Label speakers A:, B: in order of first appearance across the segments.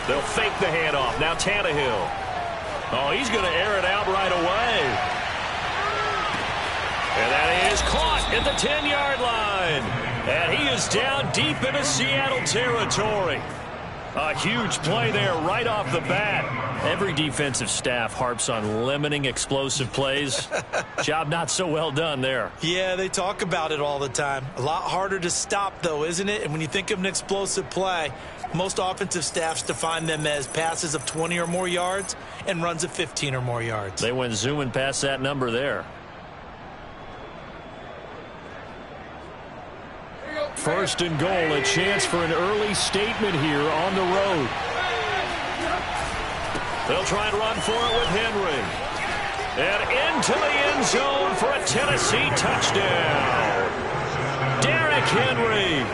A: They'll fake the handoff. Now Tannehill. Oh, he's going to air it out right away. And that is caught at the 10-yard line. And he is down deep into Seattle territory. A huge play there right off the bat. Every defensive staff harps on limiting explosive plays. Job not so well done there.
B: Yeah, they talk about it all the time. A lot harder to stop, though, isn't it? And when you think of an explosive play, most offensive staffs define them as passes of 20 or more yards and runs of 15 or more yards.
A: They went zooming past that number there. First and goal, a chance for an early statement here on the road. They'll try and run for it with Henry. And into the end zone for a Tennessee touchdown. Derrick Henry,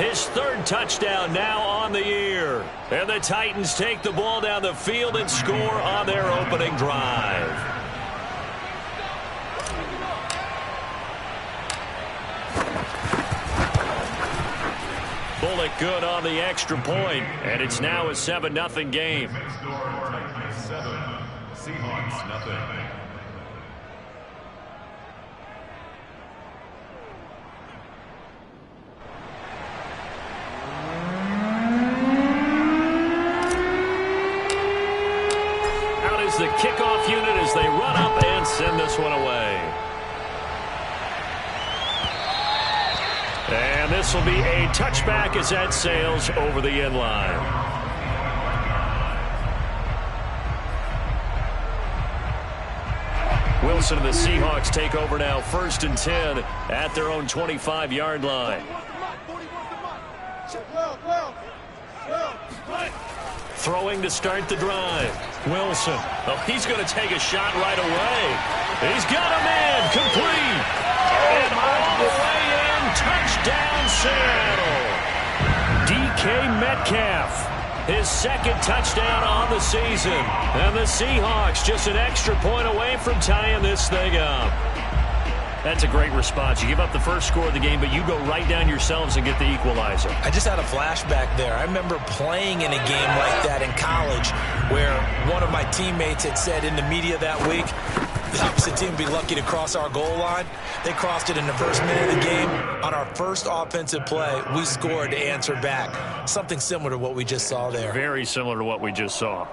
A: his third touchdown now on the year. And the Titans take the ball down the field and score on their opening drive. Bullock good on the extra point, and it's now a 7-0 game.
C: Seahawks, nothing.
A: Out is the kickoff unit as they run up and send this one away. And this will be a touchback as that sails over the end line. Wilson and the Seahawks take over now, 1st and 10 at their own 25-yard line. Throwing to start the drive. Wilson. Oh, he's going to take a shot right away. He's got him in. Complete. And all the way in. Touchdown, Seattle. DK Metcalf. His second touchdown on the season. And the Seahawks just an extra point away from tying this thing up. That's a great response. You give up the first score of the game, but you go right down yourselves and get the equalizer.
B: I just had a flashback there. I remember playing in a game like that in college where one of my teammates had said in the media that week, the opposite team would be lucky to cross our goal line. They crossed it in the first minute of the game. On our first offensive play, we scored to answer back. Something similar to what we just saw there.
A: Very similar to what we just saw.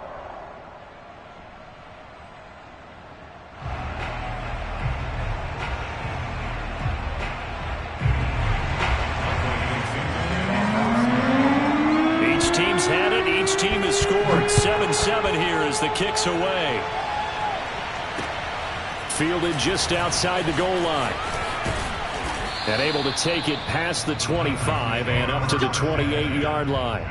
A: Each team's had it. Each team has scored. 7-7 here as the kick's away. Fielded just outside the goal line. And able to take it past the 25 and up to the 28-yard line.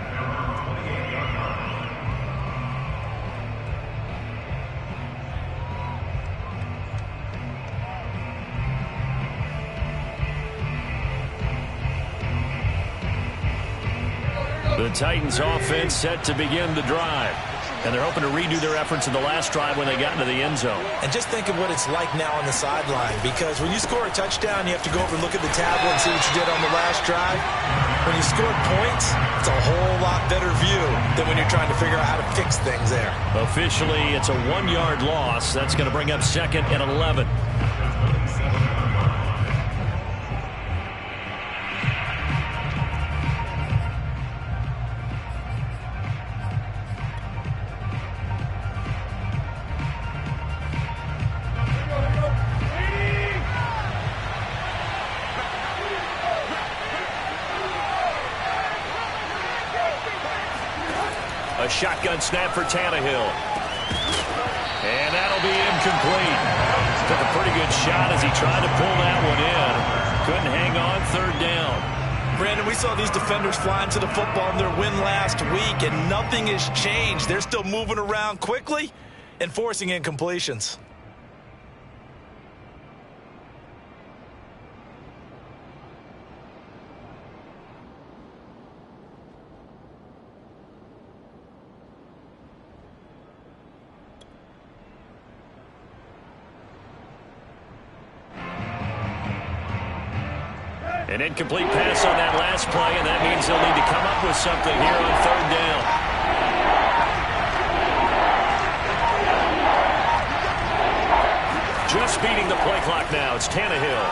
A: The Titans offense set to begin the drive. And they're hoping to redo their efforts in the last drive when they got into the end zone.
B: And just think of what it's like now on the sideline, because when you score a touchdown, you have to go over and look at the tablet and see what you did on the last drive. When you scored points, it's a whole lot better view than when you're trying to figure out how to fix things there.
A: Officially, it's a 1-yard loss. That's going to bring up 2nd and 11. A shotgun snap for Tannehill. And that'll be incomplete. Took a pretty good shot as he tried to pull that one in. Couldn't hang on, 3rd down.
B: Brandon, we saw these defenders flying to the football in their win last week, and nothing has changed. They're still moving around quickly and forcing incompletions.
A: An incomplete pass on that last play, and that means they'll need to come up with something here on 3rd down. speeding the play clock now. It's Tannehill.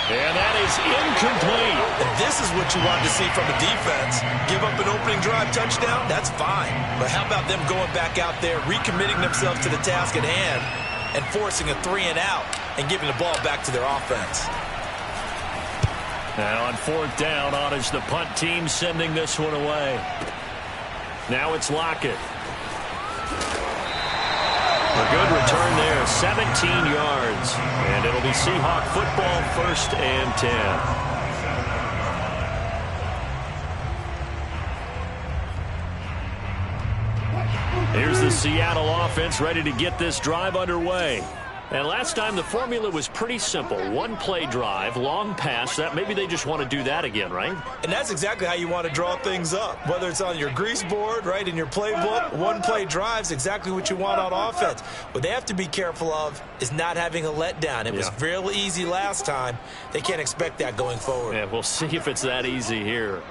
A: And that is incomplete.
B: And this is what you want to see from a defense. Give up an opening drive touchdown, that's fine. But how about them going back out there, recommitting themselves to the task at hand, and forcing a 3-and-out and giving the ball back to their offense.
A: Now on 4th down, on is the punt team sending this one away. Now it's Lockett. A good return there, 17 yards. And it'll be Seahawk football, 1st and 10. Here's the Seattle offense ready to get this drive underway. And last time the formula was pretty simple. One play drive, long pass. That maybe they just want to do that again, right?
B: And that's exactly how you want to draw things up. Whether it's on your grease board, right, in your playbook, one play drive's exactly what you want on offense. What they have to be careful of is not having a letdown. It was real easy last time. They can't expect that going forward.
A: Yeah, we'll see if it's that easy here.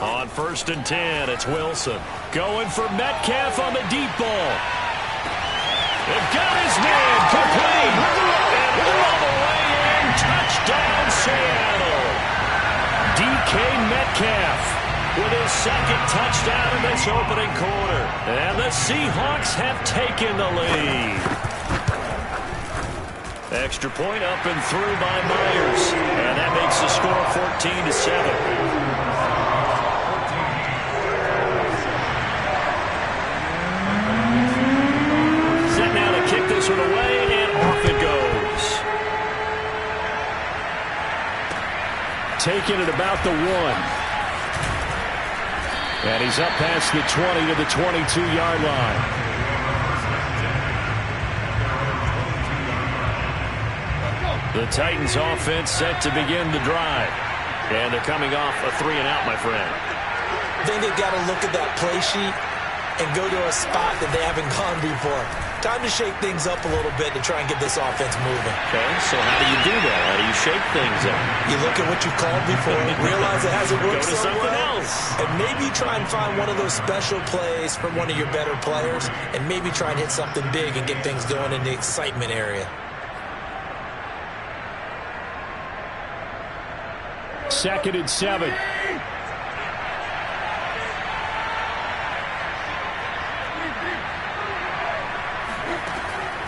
A: On 1st and 10, it's Wilson. Going for Metcalf on the deep ball. They've got his man complete. And all the way in. Touchdown, Seattle. DK Metcalf with his 2nd touchdown in this opening quarter. And the Seahawks have taken the lead. Extra point up and through by Myers. And that makes the score 14-7. Kick this one away, and off it goes. Taking it about the 1. And he's up past the 20 to the 22-yard line. The Titans offense set to begin the drive. And they're coming off a 3-and-out, my friend.
B: I think they've got to look at that play sheet and go to a spot that they haven't gone before. Time to shake things up a little bit to try and get this offense moving.
A: Okay, so how do you do that? How do you shake things up?
B: You look at what you called before, realize it hasn't worked
A: so
B: well,
A: else.
B: and maybe try and find one of those special plays from one of your better players, and maybe try and hit something big and get things going in the excitement area.
A: 2nd and 7.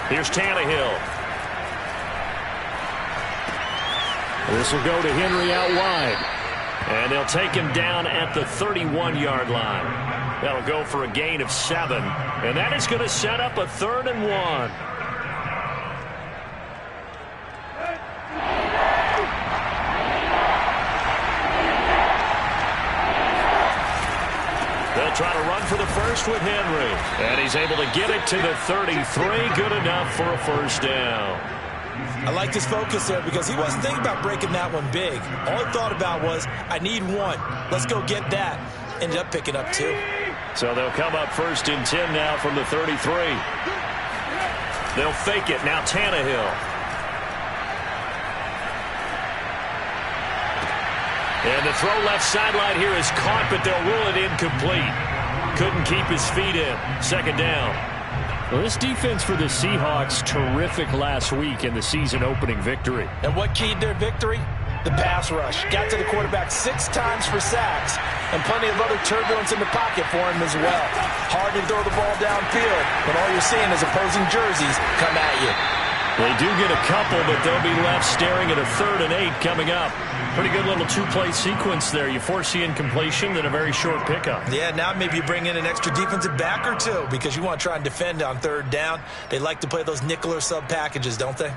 A: Here's Tannehill. This will go to Henry out wide. And they'll take him down at the 31-yard line. That'll go for a gain of 7. And that is going to set up a 3rd and 1. They'll try to run for the first with Henry. And he's able to get it to the 33. Good enough for a 1st down.
B: I like his focus there because he wasn't thinking about breaking that one big. All he thought about was, I need 1. Let's go get that. Ended up picking up 2.
A: So they'll come up 1st and 10 now from the 33. They'll fake it. Now Tannehill. And the throw left sideline here is caught, but they'll rule it incomplete. Couldn't keep his feet in. 2nd down. Well, this defense for the Seahawks, terrific last week in the season-opening victory.
B: And what keyed their victory? The pass rush. Got to the quarterback 6 times for sacks, and plenty of other turbulence in the pocket for him as well. Hard to throw the ball downfield when all you're seeing is opposing jerseys come at you.
A: They do get a couple, but they'll be left staring at a 3rd and 8 coming up. Pretty good little 2-play sequence there. You force the incompletion, then a very short pickup.
B: Yeah, now maybe you bring in an extra defensive back or 2 because you want to try and defend on 3rd down. They like to play those nickel or sub packages, don't they?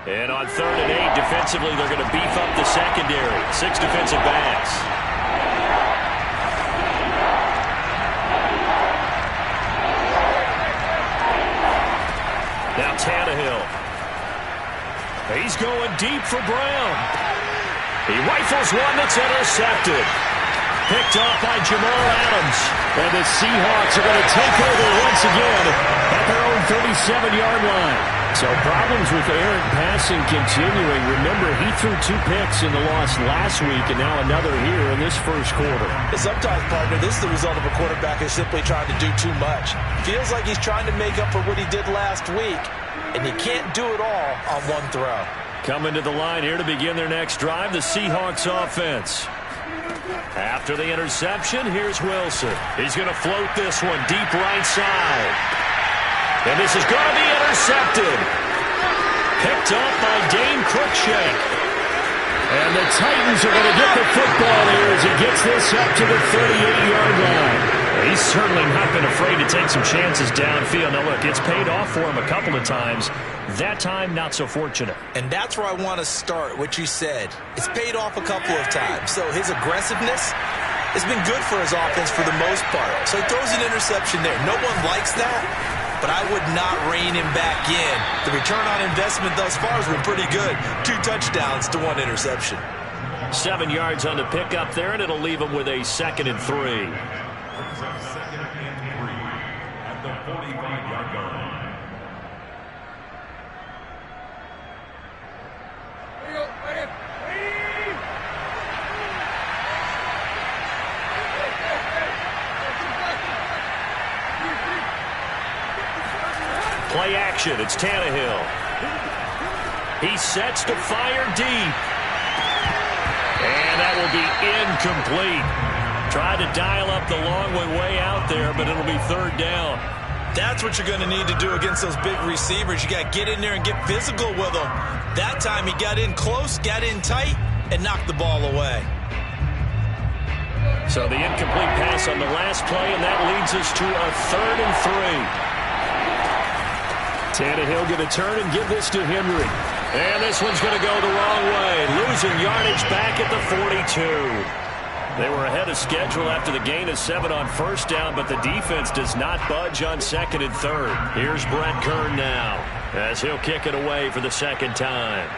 A: And on 3rd and 8, defensively, they're going to beef up the secondary. 6 defensive backs. Now Tannehill. He's going deep for Brown. He rifles one that's intercepted. Picked off by Jamal Adams. And the Seahawks are going to take over once again at their own 37-yard line. So problems with errant passing continuing. Remember, he threw 2 picks in the loss last week and now another here in this first quarter.
B: Sometimes, partner, this is the result of a quarterback who's simply trying to do too much. Feels like he's trying to make up for what he did last week, and he can't do it all on one throw.
A: Coming to the line here to begin their next drive, the Seahawks offense. After the interception, here's Wilson. He's going to float this one deep right side. And this is going to be intercepted. Picked up by Dane Cruikshank. And the Titans are going to get the football here as he gets this up to the 38-yard line. He's certainly not been afraid to take some chances downfield. Now, look, it's paid off for him a couple of times. That time, not so fortunate.
B: And that's where I want to start, what you said. It's paid off a couple of times. So his aggressiveness has been good for his offense for the most part. So he throws an interception there. No one likes that, but I would not rein him back in. The return on investment thus far has been pretty good. 2 touchdowns to 1 interception.
A: 7 yards on the pickup there, and it'll leave him with a 2nd and 3.
C: At the 45-yard line.
A: Play action. It's Tannehill. He sets to fire deep. And that will be incomplete. Tried to dial up the long way out there, but it'll be 3rd down.
B: That's what you're going to need to do against those big receivers. You got to get in there and get physical with them. That time he got in close, got in tight, and knocked the ball away.
A: So the incomplete pass on the last play, and that leads us to a 3rd and 3. Tannehill going to turn and give this to Henry. And this one's going to go the wrong way. Losing yardage back at the 42. They were ahead of schedule after the gain of 7 on 1st down, but the defense does not budge on 2nd and 3rd. Here's Brett Kern now as he'll kick it away for the 2nd time.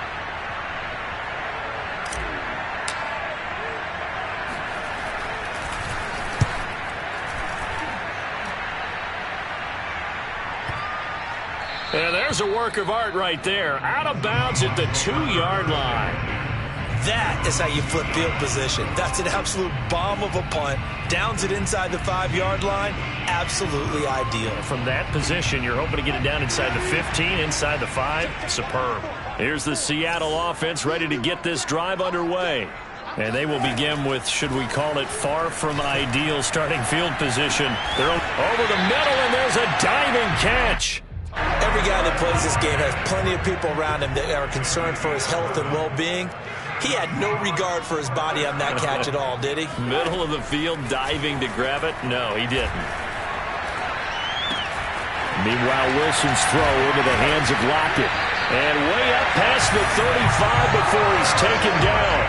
A: And there's a work of art right there. Out of bounds at the 2-yard line.
B: That is how you flip field position. That's an absolute bomb of a punt. Downs it inside the 5-yard line. Absolutely ideal.
A: From that position, you're hoping to get it down inside the 15, inside the 5. Superb. Here's the Seattle offense ready to get this drive underway. And they will begin with, should we call it, far from ideal starting field position. They're over the middle, and there's a diving catch.
B: Every guy that plays this game has plenty of people around him that are concerned for his health and well-being. He had no regard for his body on that catch at all, did he?
A: Middle of the field, diving to grab it? No, he didn't. Meanwhile, Wilson's throw into the hands of Lockett. And way up past the 35 before he's taken down.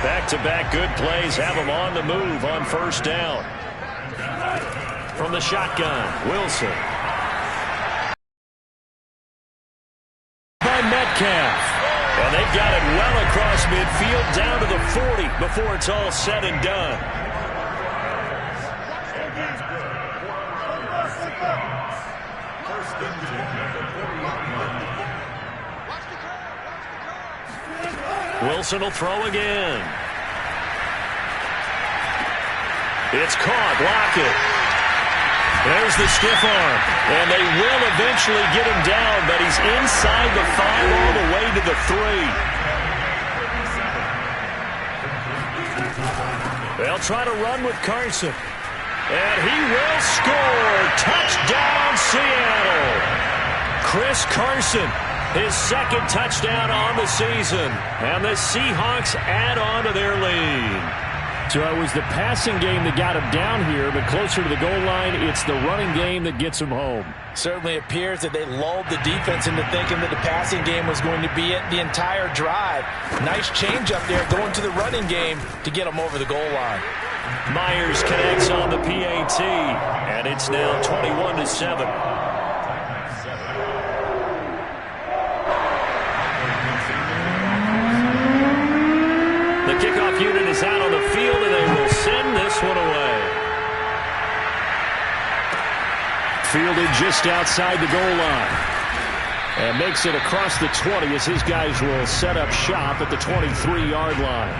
A: Back-to-back good plays have him on the move on 1st down. From the shotgun, Wilson. By Metcalf. And they've got it well across midfield down to the 40 before it's all said and done. Wilson will throw again. It's caught. Lockett. There's the stiff arm. And they will eventually get him down, but he's inside the 5 all the way to the 3. They'll try to run with Carson. And he will score. Touchdown, Seattle. Chris Carson, his 2nd touchdown on the season. And the Seahawks add on to their lead. So it was the passing game that got him down here, but closer to the goal line, it's the running game that gets him home.
B: Certainly appears that they lulled the defense into thinking that the passing game was going to be it the entire drive. Nice change up there going to the running game to get them over the goal line.
A: Myers connects on the PAT, and it's now 21-7. The kickoff unit is out on the field, and they will send this one away. Fielded just outside the goal line. And makes it across the 20 as his guys will set up shop at the 23-yard line.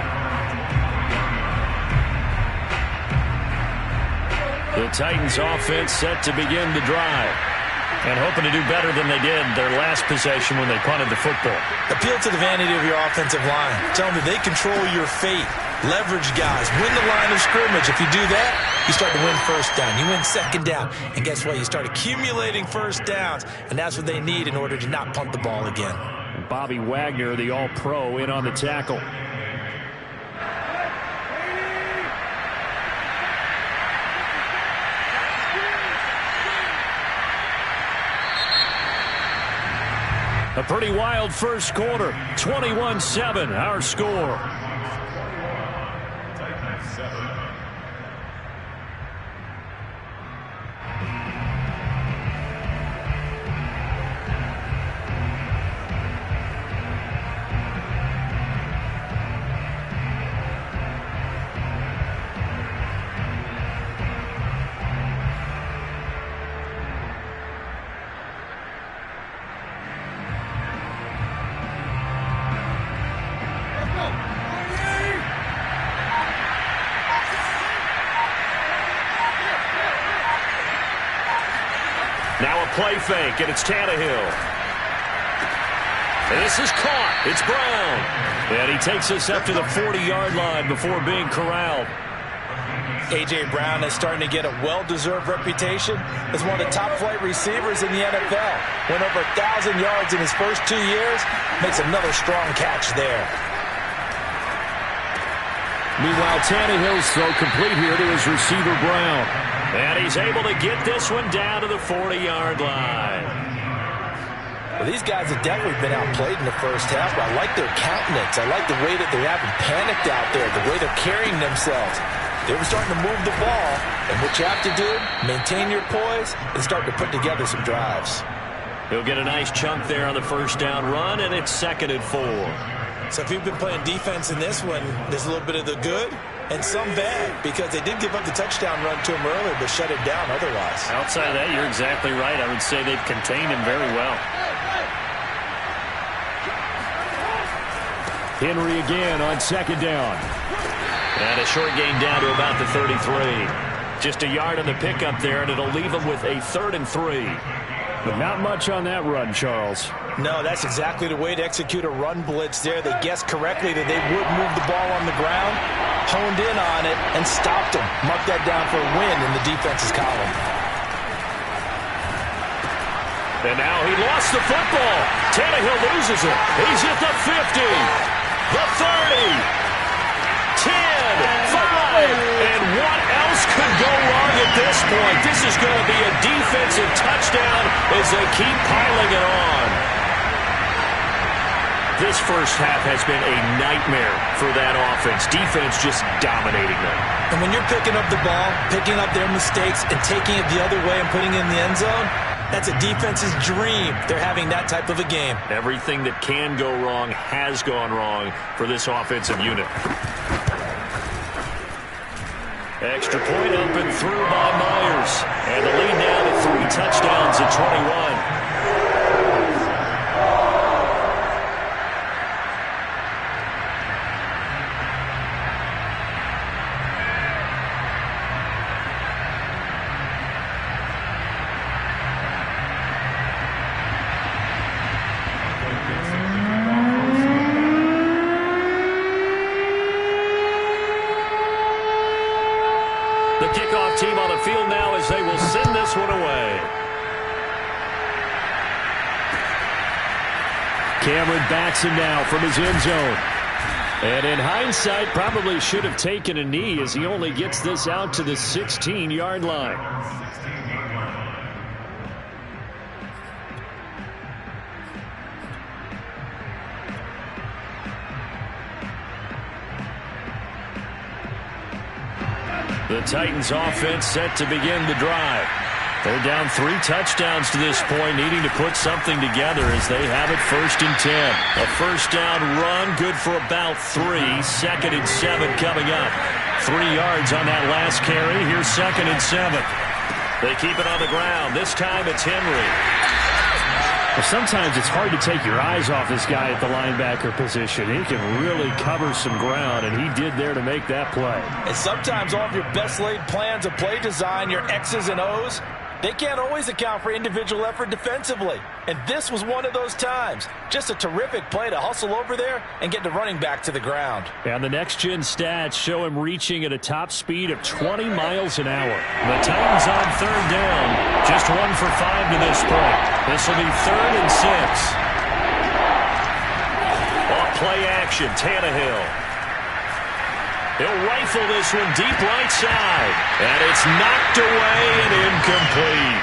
A: The Titans offense set to begin the drive. And hoping to do better than they did their last possession when they punted the football.
B: Appeal to the vanity of your offensive line. Tell them that they control your fate. Leverage guys. Win the line of scrimmage. If you do that, you start to win first down. You win second down. And guess what? You start accumulating first downs. And that's what they need in order to not punt the ball again.
A: Bobby Wagner, the all-pro, in on the tackle. A pretty wild first quarter. 21-7, our score.
C: Titans 7.
A: Now a play fake, and it's Tannehill. And this is caught. It's Brown. And he takes us up to the 40-yard line before being corralled.
B: A.J. Brown is starting to get a well-deserved reputation as one of the top-flight receivers in the NFL. Went over 1,000 yards in his first 2 years. Makes another strong catch there.
A: Meanwhile, Tannehill's throw complete here to his receiver, Brown. And he's able to get this one down to the 40-yard line.
B: Well, these guys have definitely been outplayed in the first half, but I like their countenance. I like the way that they haven't panicked out there, the way they're carrying themselves. They were starting to move the ball, and what you have to do, maintain your poise and start to put together some drives.
A: He'll get a nice chunk there on the first down run, and it's 2nd and 4.
B: So if you've been playing defense in this one, there's a little bit of the good and some bad, because they did give up the touchdown run to him earlier, but shut it down otherwise.
A: Outside of that, you're exactly right. I would say they've contained him very well. Henry again on 2nd down. And a short gain down to about the 33. Just a yard on the pickup there, and it'll leave him with a 3rd and 3. But not much on that run, Charles.
B: No, that's exactly the way to execute a run blitz there. They guessed correctly that they would move the ball on the ground, honed in on it, and stopped them. Mark that down for a win in the defense's column.
A: And now he lost the football. Tannehill loses it. He's at the 50, the 30, 10, 5, and what else could go wrong at this point? This is going to be a defensive touchdown as they keep piling it on. This first half has been a nightmare for that offense. Defense just dominating them.
B: And when you're picking up the ball, picking up their mistakes, and taking it the other way and putting it in the end zone, that's a defense's dream. They're having that type of a game.
A: Everything that can go wrong has gone wrong for this offensive unit. Extra point up and through by Myers. And the lead now to 3 touchdowns at 21. Kickoff team on the field now as they will send this one away. Cameron backs him now from his end zone. And in hindsight, probably should have taken a knee as he only gets this out to the 16-yard line. The Titans offense set to begin the drive. They're down 3 touchdowns to this point, needing to put something together as they have it 1st and 10. A first down run, good for about 3. 2nd and 7 coming up. 3 yards on that last carry. Here's 2nd and 7. They keep it on the ground. This time it's Henry.
D: Well, sometimes it's hard to take your eyes off this guy at the linebacker position. He can really cover some ground, and he did there to make that play.
B: And sometimes all of your best laid plans of play design, your X's and O's, they can't always account for individual effort defensively. And this was one of those times. Just a terrific play to hustle over there and get the running back to the ground.
D: And the next-gen stats show him reaching at a top speed of 20 miles an hour.
A: The Titans on 3rd down. Just 1 for 5 to this point. This will be 3rd and 6. Off play action, Tannehill. He'll rifle this one deep right side. And it's knocked away and incomplete.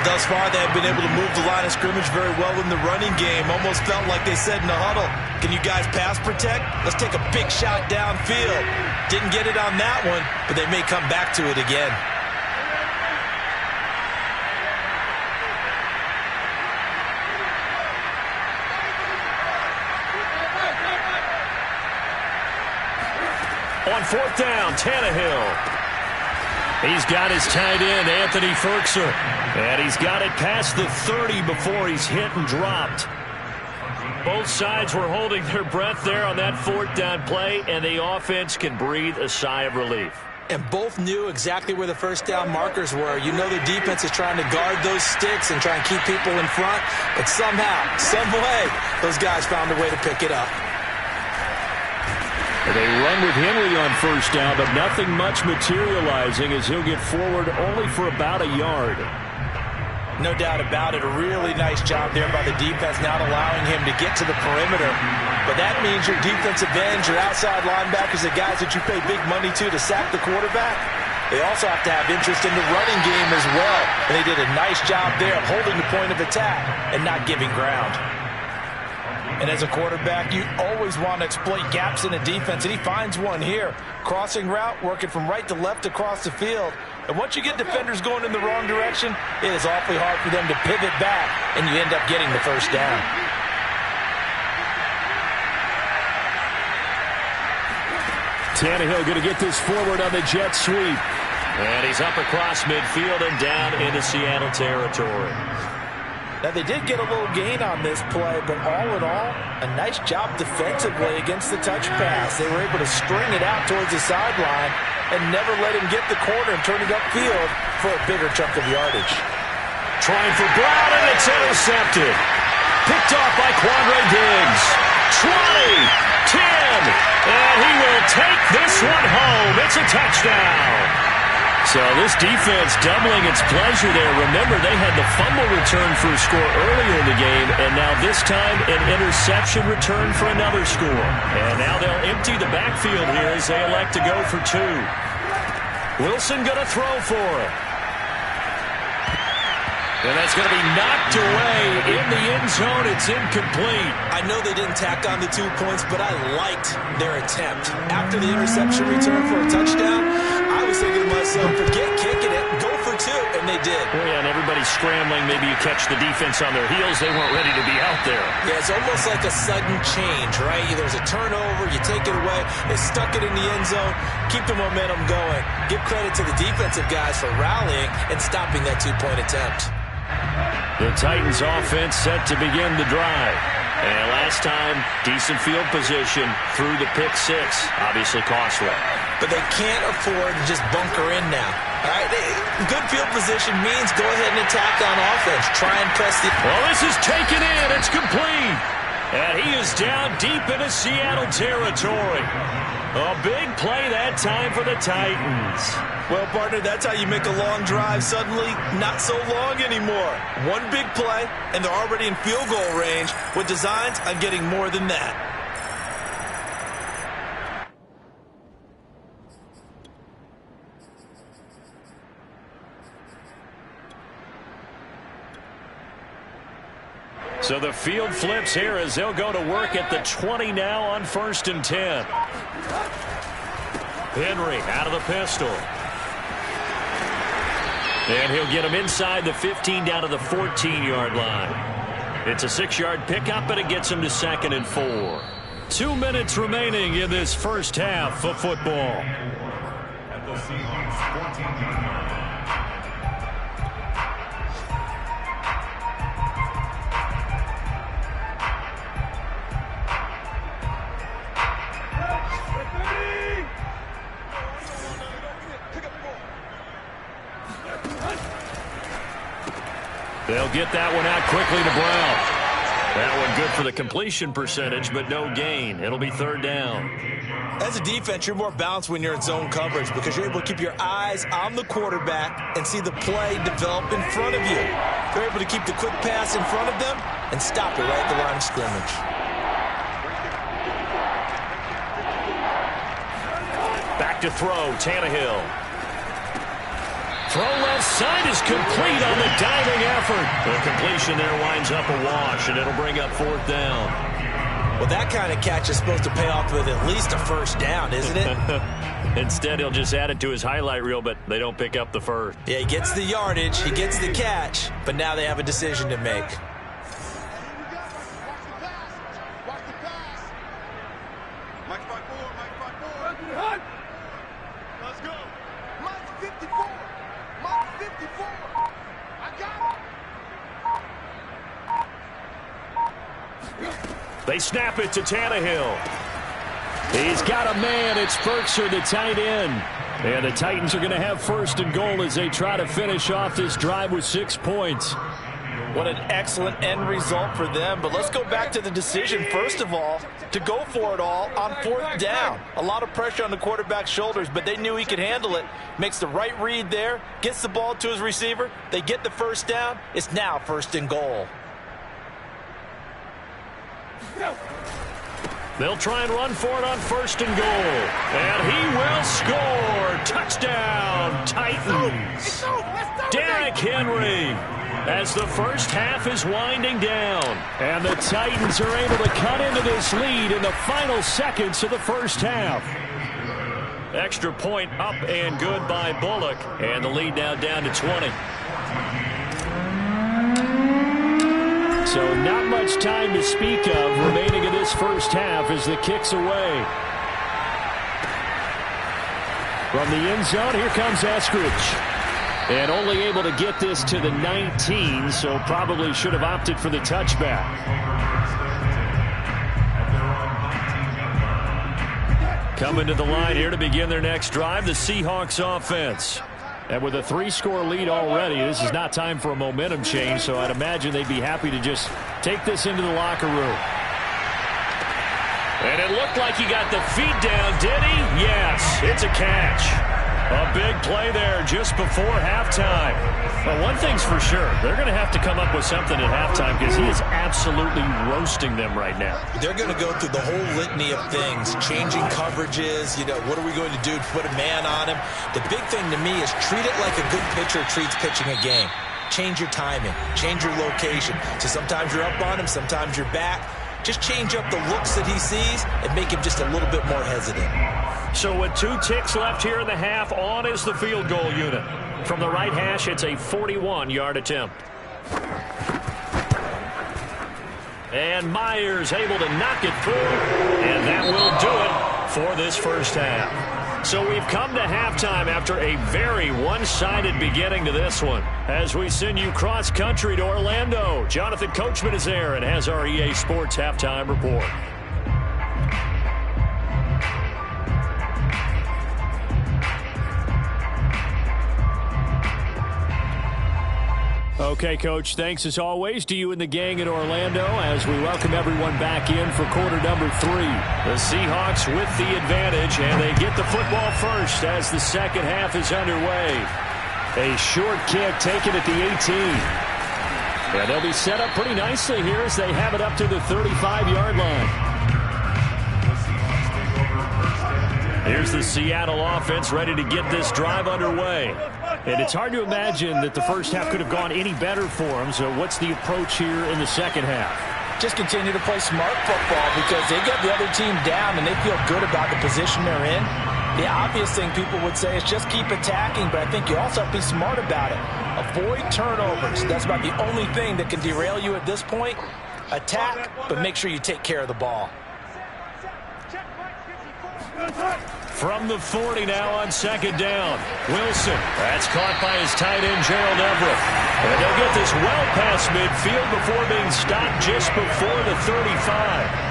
B: Thus far, they have been able to move the line of scrimmage very well in the running game. Almost felt like they said in the huddle, can you guys pass protect? Let's take a big shot downfield. Didn't get it on that one, but they may come back to it again.
A: On 4th down, Tannehill. He's got his tight end, Anthony Ferkser. And he's got it past the 30 before he's hit and dropped. Both sides were holding their breath there on that 4th down play, and the offense can breathe a sigh of relief.
B: And both knew exactly where the first down markers were. You know the defense is trying to guard those sticks and try and keep people in front. But somehow, some way, those guys found a way to pick it up.
D: They run with Henry on 1st down, but nothing much materializing as he'll get forward only for about a yard.
B: No doubt about it. A really nice job there by the defense, not allowing him to get to the perimeter. But that means your defensive ends, your outside linebackers, the guys that you pay big money to sack the quarterback, they also have to have interest in the running game as well. And they did a nice job there of holding the point of attack and not giving ground. And as a quarterback, you always want to exploit gaps in the defense, and he finds one here. Crossing route, working from right to left across the field. And once you get defenders going in the wrong direction, it is awfully hard for them to pivot back, and you end up getting the first down.
D: Tannehill going to get this forward on the jet sweep.
A: And he's up across midfield and down into Seattle territory.
B: Now, they did get a little gain on this play, but all in all, a nice job defensively against the touch pass. They were able to string it out towards the sideline and never let him get the corner and turn it upfield for a bigger chunk of yardage.
A: Trying for Brown, and it's intercepted. Picked off by Quandre Diggs. 20, 10, and he will take this one home. It's a touchdown.
D: So this defense doubling its pleasure there. Remember, they had the fumble return for a score earlier in the game, and now this time an interception return for another score.
A: And now they'll empty the backfield here as they elect to go for 2. Wilson going to throw for it. And that's going to be knocked away in the end zone. It's incomplete.
B: I know they didn't tack on the 2 points, but I liked their attempt. After the interception return for a touchdown, I was thinking to myself, forget kicking it, go for 2, and they did.
A: Oh, yeah, and everybody's scrambling. Maybe you catch the defense on their heels. They weren't ready to be out there.
B: Yeah, it's almost like a sudden change, right? There's a turnover, you take it away, they stuck it in the end zone, keep the momentum going. Give credit to the defensive guys for rallying and stopping that 2-point attempt.
A: The Titans offense set to begin the drive. And last time, decent field position through the pick 6. Obviously costly.
B: But they can't afford to just bunker in now. All right, good field position means go ahead and attack on offense. Try and press the...
A: Well, this is taken in. It's complete. And he is down deep into Seattle territory. A big play that time for the Titans.
B: Well, partner, that's how you make a long drive suddenly not so long anymore. One big play, and they're already in field goal range with designs on getting more than that.
A: So the field flips here as they'll go to work at the 20 now on 1st and 10. Henry out of the pistol. And he'll get him inside the 15 down to the 14-yard line. It's a 6-yard pickup, and it gets him to 2nd and 4. 2 minutes remaining in this first half of football.
C: At the Seahawks 14-yard line.
A: They'll get that one out quickly to Brown. That one good for the completion percentage, but no gain. It'll be 3rd down.
B: As a defense, you're more balanced when you're in zone coverage because you're able to keep your eyes on the quarterback and see the play develop in front of you. You're able to keep the quick pass in front of them and stop it right at the line of scrimmage.
A: Back to throw, Tannehill. Throw left side is complete on the diving effort. The completion there winds up a wash, and it'll bring up 4th down.
B: Well, that kind of catch is supposed to pay off with at least a 1st down, isn't it?
A: Instead, he'll just add it to his highlight reel, but they don't pick up the 1st.
B: Yeah, he gets the yardage, he gets the catch, but now they have a decision to make.
A: They snap it to Tannehill. He's got a man. It's Ferkser, the tight end. And the Titans are going to have 1st and goal as they try to finish off this drive with 6 points.
E: What an excellent end result for them. But let's go back to the decision, first of all, to go for it all on 4th down. A lot of pressure on the quarterback's shoulders, but they knew he could handle it. Makes the right read there, gets the ball to his receiver. They get the 1st down. It's now 1st and goal.
A: They'll try and run for it on 1st and goal. And he will score. Touchdown, Titans. Derrick Henry, as the first half is winding down. And the Titans are able to cut into this lead in the final seconds of the first half. Extra point up and good by Bullock. And the lead now down to 20. So not much time to speak of remaining in this first half as the kick's away. From the end zone, here comes Eskridge. And only able to get this to the 19, so probably should have opted for the touchback. Coming to the line here to begin their next drive, the Seahawks offense. And with a 3-score lead already, this is not time for a momentum change, so I'd imagine they'd be happy to just take this into the locker room. And it looked like he got the feet down, did he? Yes, it's a catch. A big play there just before halftime. Well, one thing's for sure, they're going to have to come up with something at halftime because he is absolutely roasting them right now.
B: They're going to go through the whole litany of things, changing coverages, what are we going to do to put a man on him? The big thing to me is treat it like a good pitcher treats pitching a game. Change your timing, change your location. So sometimes you're up on him, sometimes you're back. Just change up the looks that he sees and make him just a little bit more hesitant.
A: So with 2 ticks left here in the half, on is the field goal unit. From the right hash, it's a 41-yard attempt. And Myers able to knock it through, and that will do it for this first half. So we've come to halftime after a very one-sided beginning to this one. As we send you cross-country to Orlando, Jonathan Coachman is there and has our EA Sports halftime report. Okay, Coach, thanks as always to you and the gang in Orlando as we welcome everyone back in for quarter number 3. The Seahawks with the advantage, and they get the football first as the second half is underway. A short kick taken at the 18. And they'll be set up pretty nicely here as they have it up to the 35-yard line. Here's the Seattle offense ready to get this drive underway. And it's hard to imagine that the first half could have gone any better for them. So what's the approach here in the second half?
E: Just continue to play smart football because they get the other team down and they feel good about the position they're in. The obvious thing people would say is just keep attacking, but I think you also have to be smart about it. Avoid turnovers. That's about the only thing that can derail you at this point. Attack, but make sure you take care of the ball.
A: From the 40 now on second down. Wilson. That's caught by his tight end, Gerald Everett. And they'll get this well past midfield before being stopped just before the 35.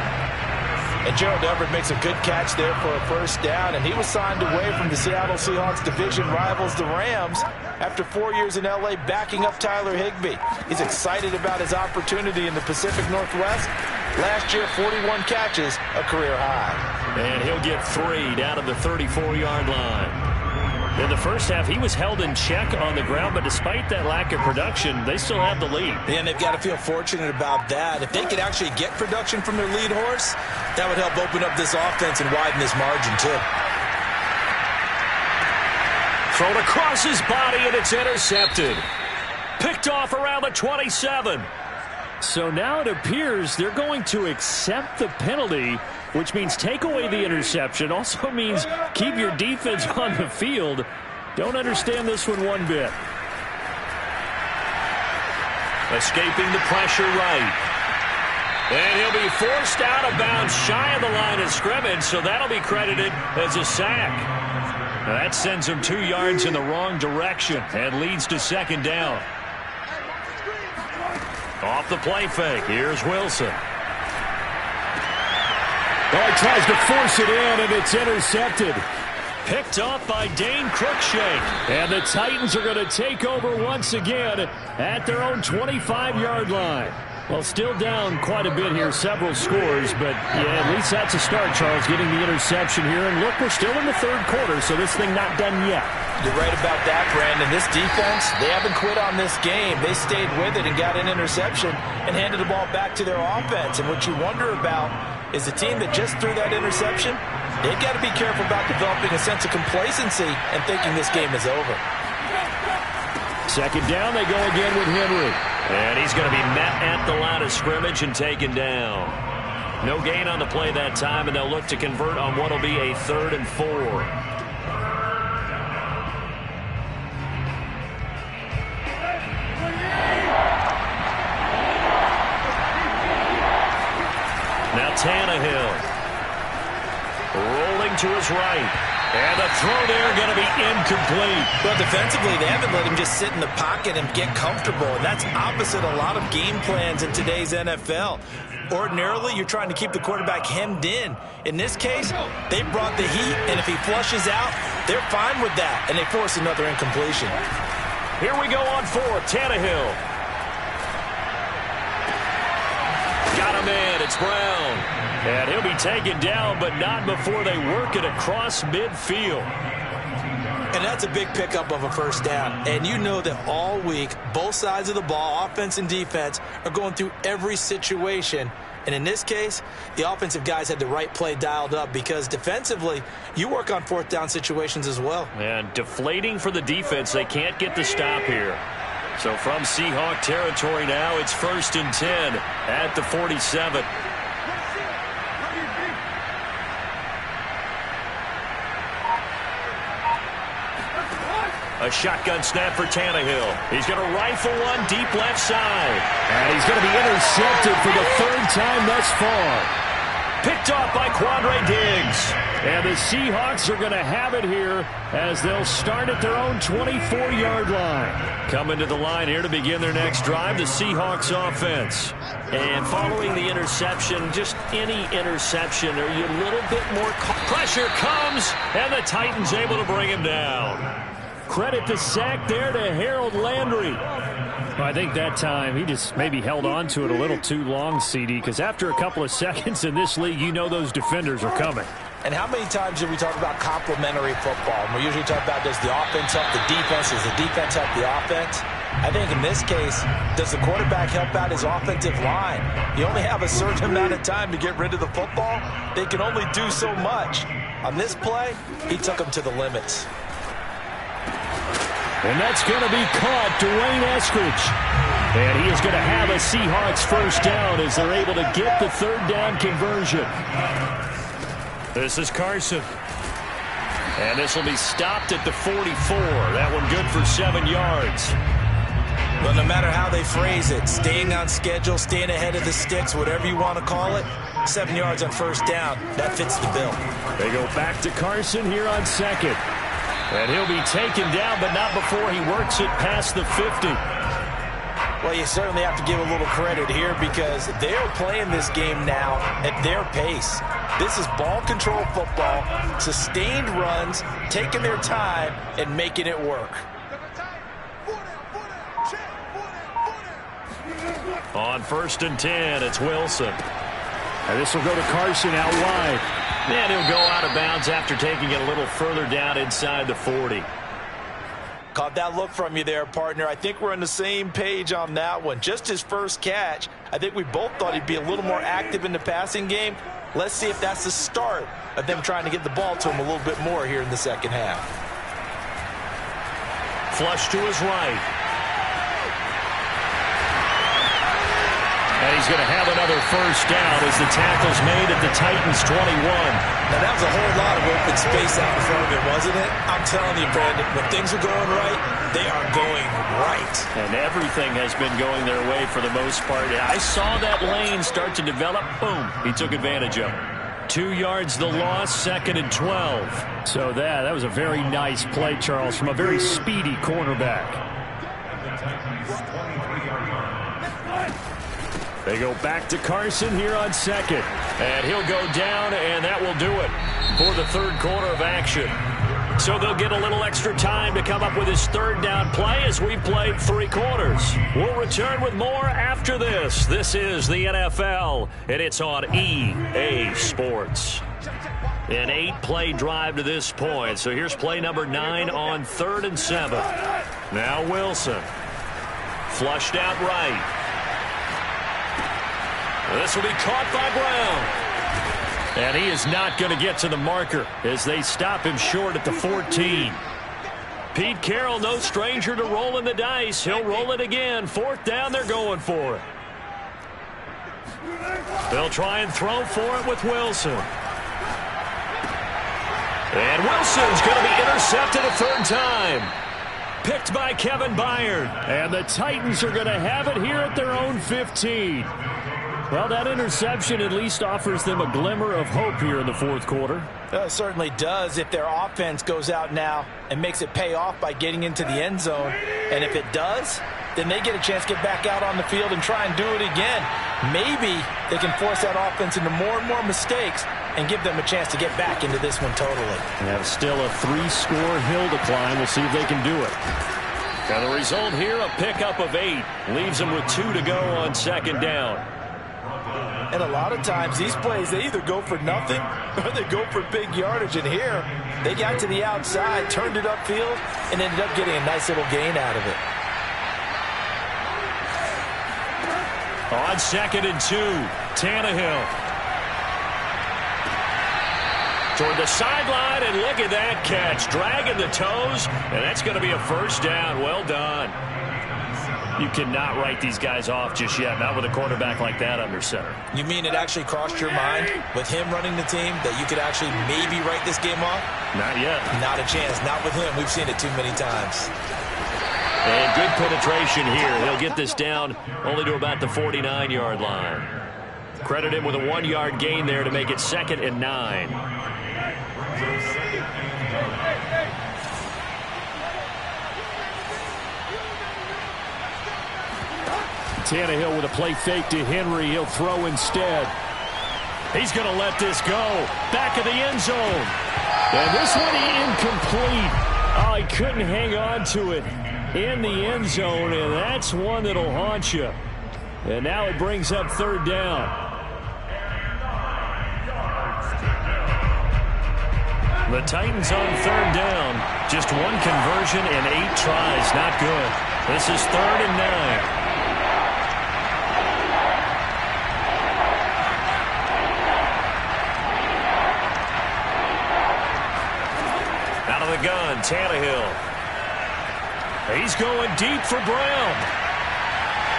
E: And Gerald Everett makes a good catch there for a first down, and he was signed away from the Seattle Seahawks division rivals, the Rams, after 4 years in L.A. backing up Tyler Higbee. He's excited about his opportunity in the Pacific Northwest. Last year, 41 catches, a career high.
A: And he'll get 3 down to the 34-yard line. In the first half, he was held in check on the ground, but despite that lack of production, they still have the lead.
E: And they've got to feel fortunate about that. If they could actually get production from their lead horse, that would help open up this offense and widen this margin, too.
A: Thrown across his body, and it's intercepted. Picked off around the 27. So now it appears they're going to accept the penalty, which means take away the interception. Also means keep your defense on the field. Don't understand this one bit. Escaping the pressure right. And he'll be forced out of bounds shy of the line of scrimmage, so that'll be credited as a sack. Now that sends him 2 yards in the wrong direction and leads to second down. Off the play fake. Here's Wilson.
D: Oh, he tries to force it in, and it's intercepted.
A: Picked off by Dane Cruikshank.
D: And the Titans are going to take over once again at their own 25-yard line. Well, still down quite a bit here, several scores, but yeah, at least that's a start, Charles, getting the interception here. And look, we're still in the third quarter, so this thing not done yet.
E: You're right about that, Brandon. This defense, they haven't quit on this game. They stayed with it and got an interception and handed the ball back to their offense. And what you wonder about is the team that just threw that interception, they've got to be careful about developing a sense of complacency and thinking this game is over.
D: Second down, they go again with Henry.
A: And he's going to be met at the line of scrimmage and taken down. No gain on the play that time, and they'll look to convert on what will be a 3rd and 4. Now Tannehill. Rolling to his right. And the throw there going to be incomplete.
E: Well, defensively, they haven't let him just sit in the pocket and get comfortable. And that's opposite a lot of game plans in today's NFL. Ordinarily, you're trying to keep the quarterback hemmed in. In this case, they brought the heat, and if he flushes out, they're fine with that, and they force another incompletion.
A: Here we go on 4th. Tannehill. Got him in. It's Brown. And he'll be taken down, but not before they work it across midfield.
E: And that's a big pickup of a first down. And you know that all week, both sides of the ball, offense and defense, are going through every situation. And in this case, the offensive guys had the right play dialed up because defensively, you work on 4th down situations as well.
A: And deflating for the defense. They can't get the stop here. So from Seahawk territory now, it's 1st and 10 at the 47. A shotgun snap for Tannehill. He's going to rifle one deep left side.
D: And he's going to be intercepted for the 3rd time thus far.
A: Picked off by Quandre Diggs.
D: And the Seahawks are going to have it here as they'll start at their own 24-yard line.
A: Coming to the line here to begin their next drive, the Seahawks offense. And following the interception, just any interception, are you a little bit more... Pressure comes, and the Titans able to bring him down.
D: Credit the sack there to Harold Landry. Well, I think that time he just maybe held on to it a little too long, CD, because after a couple of seconds in this league, you know those defenders are coming.
E: And how many times do we talk about complementary football? And we usually talk about, does the offense help the defense? Does the defense help the offense? I think in this case, does the quarterback help out his offensive line? You only have a certain amount of time to get rid of the football. They can only do so much. On this play, he took them to the limits.
D: And that's going to be caught, Dwayne Eskridge. And he is going to have a Seahawks first down as they're able to get the 3rd down conversion.
A: This is Carson.
D: And this will be stopped at the 44. That one good for 7 yards.
B: Well, no matter how they phrase it, staying on schedule, staying ahead of the sticks, whatever you want to call it, 7 yards on first down, that fits the bill.
D: They go back to Carson here on second. And he'll be taken down, but not before he works it past the 50.
E: Well, you certainly have to give a little credit here because they're playing this game now at their pace. This is ball control football, sustained runs, taking their time, and making it work.
D: On 1st and 10, it's Wilson. And this will go to Carson out wide. And he'll go out of bounds after taking it a little further down inside the 40.
E: Caught that look from you there, partner. I think we're on the same page on that one. Just his first catch, I think we both thought he'd be a little more active in the passing game. Let's see if that's the start of them trying to get the ball to him a little bit more here in the second half.
D: Flush to his right. And he's going to have another first down as the tackle's made at the Titans' 21.
B: Now, that was a whole lot of open space out in front of him, wasn't it? I'm telling you, Brandon, when things are going right, they are going right.
D: And everything has been going their way for the most part. I saw that lane start to develop. Boom. He took advantage of it. 2 yards the loss, 2nd and 12. So that was a very nice play, Charles, from a very speedy cornerback. They go back to Carson here on second. And he'll go down, and that will do it for the third quarter of action. So they'll get a little extra time to come up with his third down play as we played 3 quarters. We'll return with more after this. This is the NFL, and it's on EA Sports. An 8-play drive to this point. So here's play number 9 on 3rd and 7. Now Wilson. Flushed out right. This will be caught by Brown. And he is not going to get to the marker as they stop him short at the 14. Pete Carroll, no stranger to rolling the dice. He'll roll it again. 4th down, they're going for it. They'll try and throw for it with Wilson. And Wilson's going to be intercepted a 3rd time. Picked by Kevin Byard. And the Titans are going to have it here at their own 15. Well, that interception at least offers them a glimmer of hope here in the 4th quarter.
E: It certainly does if their offense goes out now and makes it pay off by getting into the end zone. And if it does, then they get a chance to get back out on the field and try and do it again. Maybe they can force that offense into more and more mistakes and give them a chance to get back into this one totally.
D: They have still a 3-score hill to climb. We'll see if they can do it. Now the result here, a pickup of 8. Leaves them with 2 to go on 2nd down.
E: And a lot of times these plays, they either go for nothing or they go for big yardage. And here, they got to the outside, turned it upfield, and ended up getting a nice little gain out of it.
D: On 2nd and 2, Tannehill. Toward the sideline, and look at that catch. Dragging the toes, and that's going to be a first down. Well done. You cannot write these guys off just yet, not with a quarterback like that under center.
B: You mean it actually crossed your mind with him running the team that you could actually maybe write this game off?
D: Not yet.
B: Not a chance. Not with him. We've seen it too many times.
D: And good penetration here. He'll get this down only to about the 49-yard line. Credit him with a 1-yard gain there to make it 2nd and 9. Tannehill with a play fake to Henry. He'll throw instead. He's going to let this go. Back of the end zone. And this one incomplete. Oh, he couldn't hang on to it in the end zone, and that's one that'll haunt you. And now it brings up 3rd down. The Titans on 3rd down. Just 1 conversion and 8 tries. Not good. This is 3rd and 9. Gun, Tannehill. He's going deep for Brown.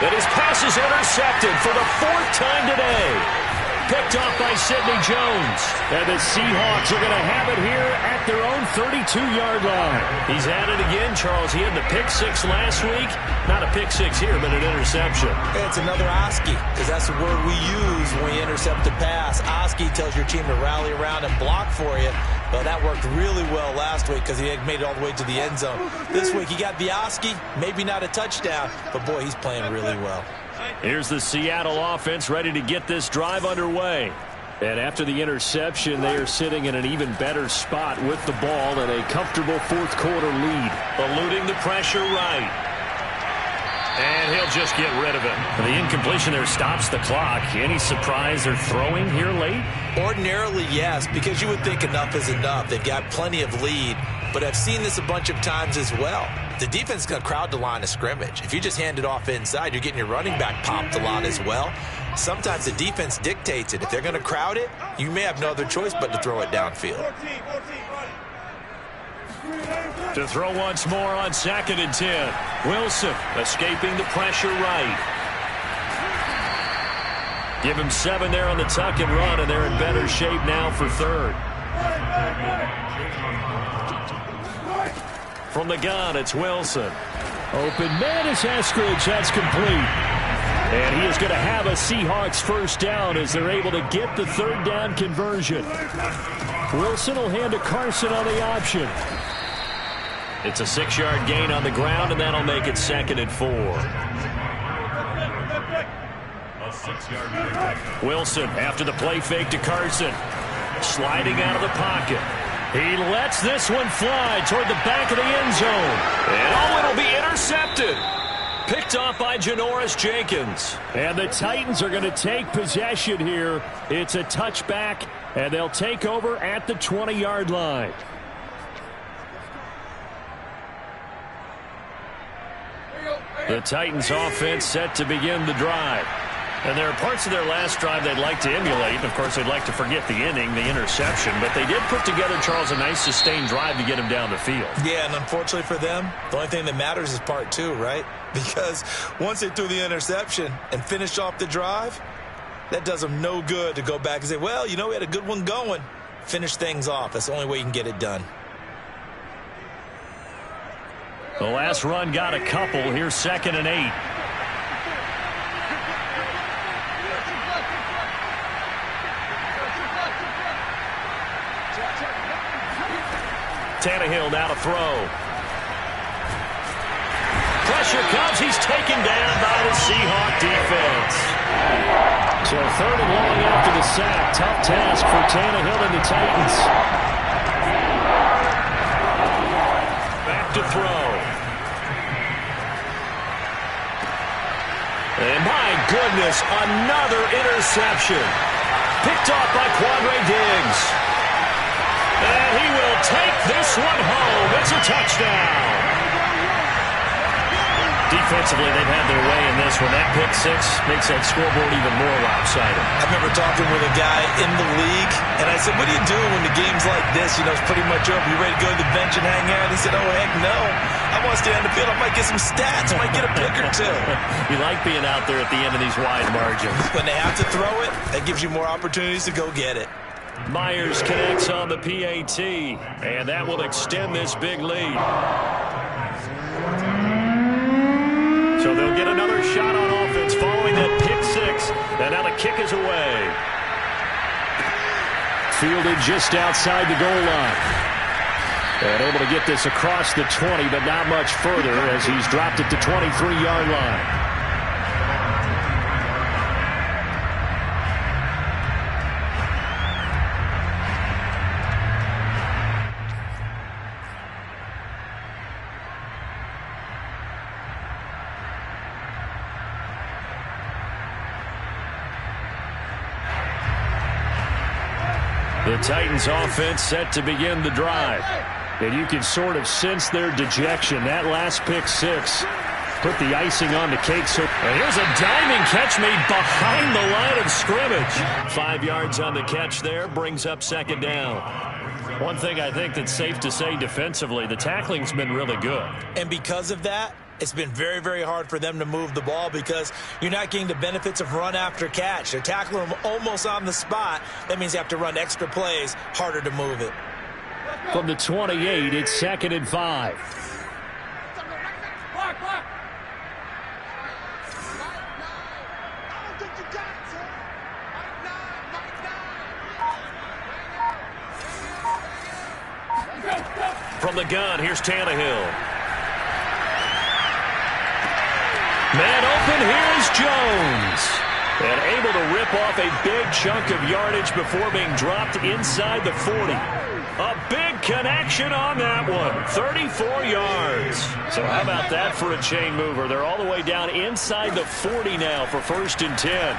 D: And his pass is intercepted for the 4th time today. Picked off by Sidney Jones. And the Seahawks are going to have it here at their own 32-yard line.
A: He's at it again, Charles. He had the pick six last week. Not a pick six here, but an interception.
B: It's another Oski, because that's the word we use when we intercept a pass. Oski tells your team to rally around and block for you. Well, that worked really well last week because he had made it all the way to the end zone. This week he got the Oski, maybe not a touchdown, but boy, he's playing really well.
D: Here's the Seattle offense ready to get this drive underway. And after the interception, they are sitting in an even better spot with the ball and a comfortable fourth quarter lead.
A: Eluding the pressure right. And he'll just get rid of it. The incompletion there stops the clock. Any surprise they're throwing here late?
B: Ordinarily, yes, because you would think enough is enough. They've got plenty of lead, but I've seen this a bunch of times as well. The defense is going to crowd the line of scrimmage. If you just hand it off inside, you're getting your running back popped a lot as well. Sometimes the defense dictates it. If they're going to crowd it, you may have no other choice but to throw it downfield.
A: To throw once more on 2nd and 10. Wilson escaping the pressure right. Give him 7 there on the tuck and run, and they're in better shape now for 3rd. From the gun, it's Wilson.
D: Open man is Eskridge. That's complete. And he is going to have a Seahawks first down as they're able to get the 3rd down conversion. Wilson will hand to Carson on the option.
A: It's a 6-yard gain on the ground, and that'll make it 2nd and 4.
C: A 6-yard
A: Wilson after the play fake to Carson. Sliding out of the pocket. He lets this one fly toward the back of the end zone. And it'll be intercepted. Picked off by Janoris Jenkins.
D: And the Titans are going to take possession here. It's a touchback, and they'll take over at the 20-yard line.
A: The Titans offense set to begin the drive. And there are parts of their last drive they'd like to emulate. Of course, they'd like to forget the inning, the interception. But they did put together, Charles, a nice sustained drive to get him down the field.
B: Yeah, and unfortunately for them, the only thing that matters is part 2, right? Because once they threw the interception and finished off the drive, that does them no good to go back and say, well, you know, we had a good one going. Finish things off. That's the only way you can get it done.
A: The last run got a couple. Here's 2nd and 8. Tannehill now to throw. Pressure comes. He's taken down by the Seahawk defense.
D: So 3rd and long after the sack. Tough task for Tannehill and the Titans.
A: Back to throw. And my goodness, another interception. Picked off by Quandre Diggs. And he will take this one home. It's a touchdown. Defensively, they've had their way in this one. That pick six makes that scoreboard even more lopsided.
B: I remember talking with a guy in the league, and I said, what do you do when the game's like this? You know, it's pretty much over. You ready to go to the bench and hang out? He said, oh, heck no. I want to stay on the field. I might get some stats. I might get a pick or two.
A: You like being out there at the end of these wide margins.
B: When they have to throw it, that gives you more opportunities to go get it.
A: Myers connects on the PAT, and that will extend this big lead. So they'll get another shot on offense following that pick six. And now the kick is away.
D: Fielded just outside the goal line. And able to get this across the 20, but not much further as he's dropped it to 23-yard line.
A: The Titans offense set to begin the drive.
D: And you can sort of sense their dejection. That last pick six put the icing on the cake. So
A: and here's a diving catch made behind the line of scrimmage. 5 yards on the catch there, brings up second down. One thing I think that's safe to say defensively, the tackling's been really good.
B: And because of that, it's been very, very hard for them to move the ball because you're not getting the benefits of run after catch. They're tackling them almost on the spot. That means they have to run extra plays, harder to move it.
D: From the 28, it's 2nd and 5.
A: From the gun, here's Tannehill. Man open, here's Jones. And able to rip off a big chunk of yardage before being dropped inside the 40. A big connection on that one. 34 yards. So how about that for a chain mover? They're all the way down inside the 40 now for 1st and 10.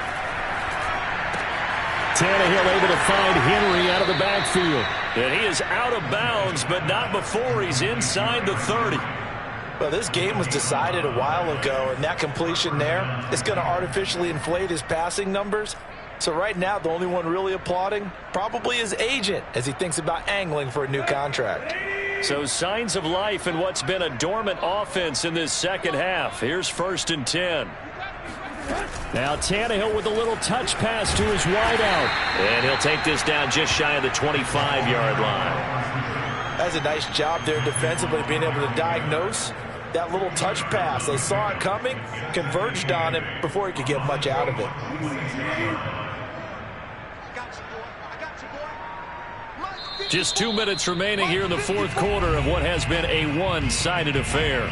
D: Tannehill able to find Henry out of the backfield.
A: And he is out of bounds, but not before he's inside the 30.
E: Well, this game was decided a while ago, and that completion there is going to artificially inflate his passing numbers. So right now, the only one really applauding probably his agent as he thinks about angling for a new contract.
A: So signs of life in what's been a dormant offense in this second half. Here's 1st and 10.
D: Now Tannehill with a little touch pass to his wideout.
A: And he'll take this down just shy of the 25-yard line.
E: That's a nice job there defensively, being able to diagnose that little touch pass. They saw it coming, converged on him before he could get much out of it.
A: Just 2 minutes remaining here in the 4th quarter of what has been a one-sided affair.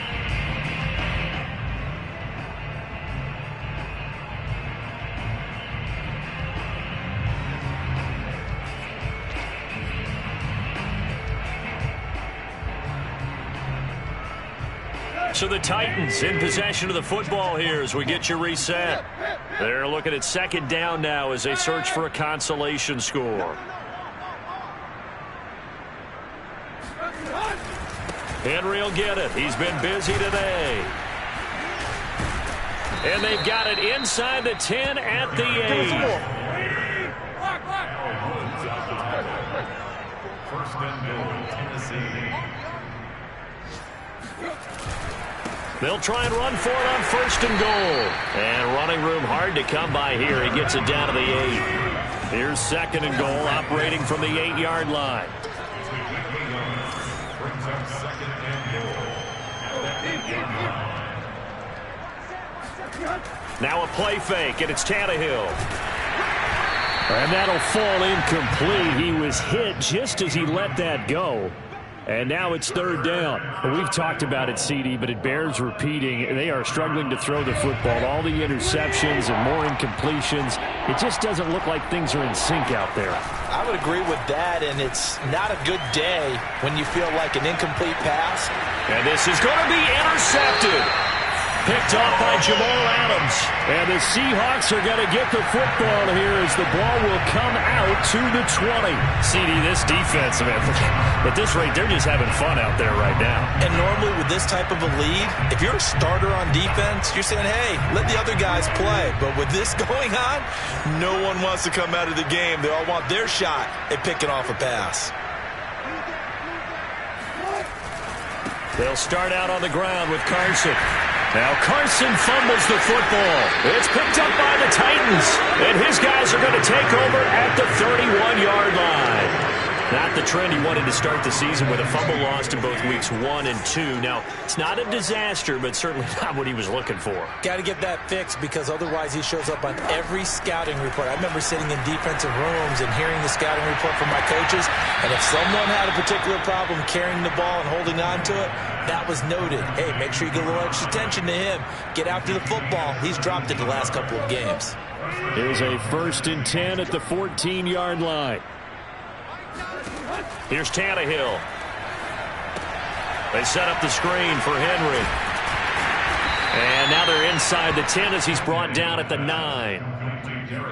A: So the Titans in possession of the football here as we get you reset. They're looking at 2nd down now as they search for a consolation score. Henry will get it. He's been busy today. And they've got it inside the 10 at the 8.
C: 1st and goal, Tennessee.
A: They'll try and run for it on 1st and goal. And running room hard to come by here. He gets it down to the 8. Here's 2nd and goal, operating from the 8-yard line.
C: Brings up 2nd and goal at the 8-yard line.
A: Now a play fake, and it's Tannehill.
D: And that'll fall incomplete. He was hit just as he let that go. And now it's 3rd down. We've talked about it, CD, but it bears repeating. They are struggling to throw the football. All the interceptions and more incompletions. It just doesn't look like things are in sync out there.
E: I would agree with that, and it's not a good day when you feel like an incomplete pass.
A: And this is going to be intercepted. Picked off by Jamal Adams.
D: And the Seahawks are going to get the football here as the ball will come out to the 20.
A: CD, this defense, man, at this rate, they're just having fun out there right now.
E: And normally with this type of a lead, if you're a starter on defense, you're saying, hey, let the other guys play. But with this going on, no one wants to come out of the game. They all want their shot at picking off a pass.
A: They'll start out on the ground with Carson. Now Carson fumbles the football. It's picked up by the Titans. And his guys are going to take over at the 31-yard line. Not the trend he wanted to start the season with a fumble lost in both weeks 1 and 2. Now, it's not a disaster, but certainly not what he was looking for.
B: Got to get that fixed because otherwise he shows up on every scouting report. I remember sitting in defensive rooms and hearing the scouting report from my coaches, and if someone had a particular problem carrying the ball and holding on to it, that was noted. Hey, make sure you get a little extra attention to him. Get after the football. He's dropped it the last couple of games.
D: Here's a 1st and 10 at the 14-yard line.
A: Here's Tannehill. They set up the screen for Henry. And now they're inside the 10 as he's brought down at the 9.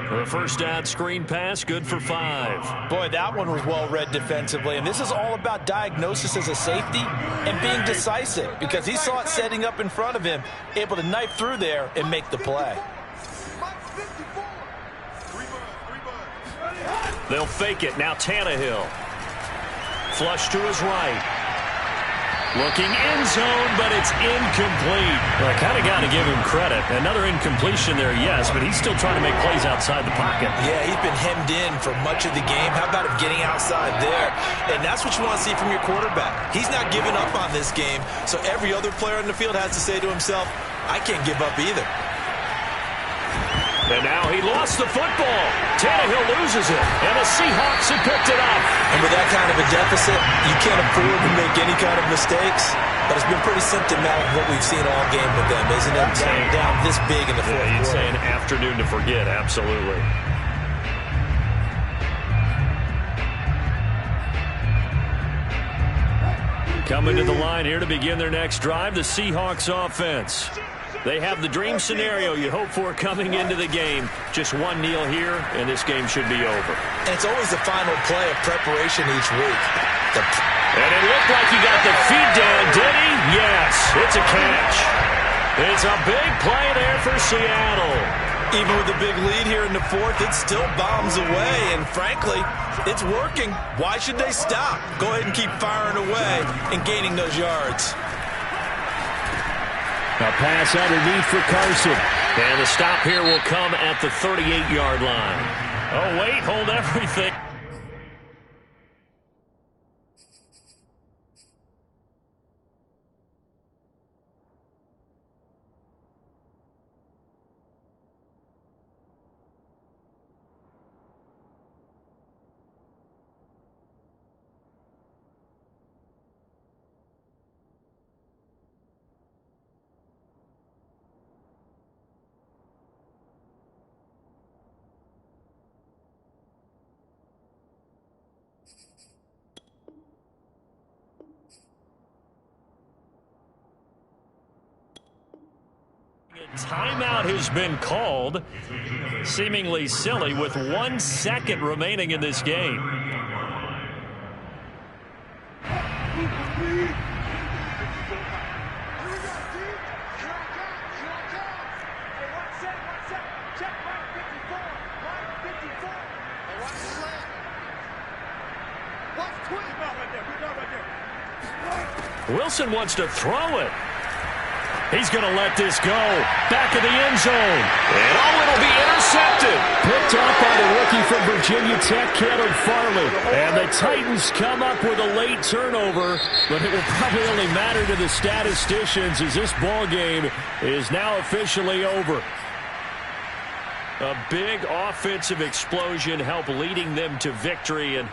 A: The first down screen pass, good for 5.
E: Boy, that one was well read defensively. And this is all about diagnosis as a safety and being decisive because he saw it setting up in front of him, able to knife through there and make the play.
A: They'll fake it. Now Tannehill. Flush to his right.
D: Looking end zone, but it's incomplete. Well, I kind of got to give him credit. Another incompletion there, yes, but he's still trying to make plays outside the pocket.
B: Yeah, he's been hemmed in for much of the game. How about him getting outside there? And that's what you want to see from your quarterback. He's not giving up on this game, so every other player in the field has to say to himself, I can't give up either.
D: And now he lost the football. Tannehill loses it, and the Seahawks have picked it up.
B: And with that kind of a deficit, you can't afford to make any kind of mistakes. But it's been pretty symptomatic of what we've seen all game with them, isn't it? Down this big in the fourth quarter.
D: You'd say an afternoon to forget, absolutely. Coming to the line here to begin their next drive, the Seahawks offense. They have the dream scenario you hope for coming into the game. Just one kneel here, and this game should be over.
B: And it's always the final play of preparation each week.
D: And it looked like he got the feet down, did he? Yes, it's a catch. It's a big play there for Seattle.
B: Even with a big lead here in the fourth, it still bombs away. And frankly, it's working. Why should they stop? Go ahead and keep firing away and gaining those yards.
D: A pass underneath for Carson. And the stop here will come at the 38-yard line. Oh, wait, hold everything. Timeout has been called. Seemingly silly with 1 second remaining in this game. Wilson wants to throw it. He's going to let this go. Back of the end zone. And it'll be intercepted. Picked up by the rookie from Virginia Tech, Caleb Farley. And the Titans come up with a late turnover, but it will probably only matter to the statisticians as this ball game is now officially over. A big offensive explosion helped leading them to victory, and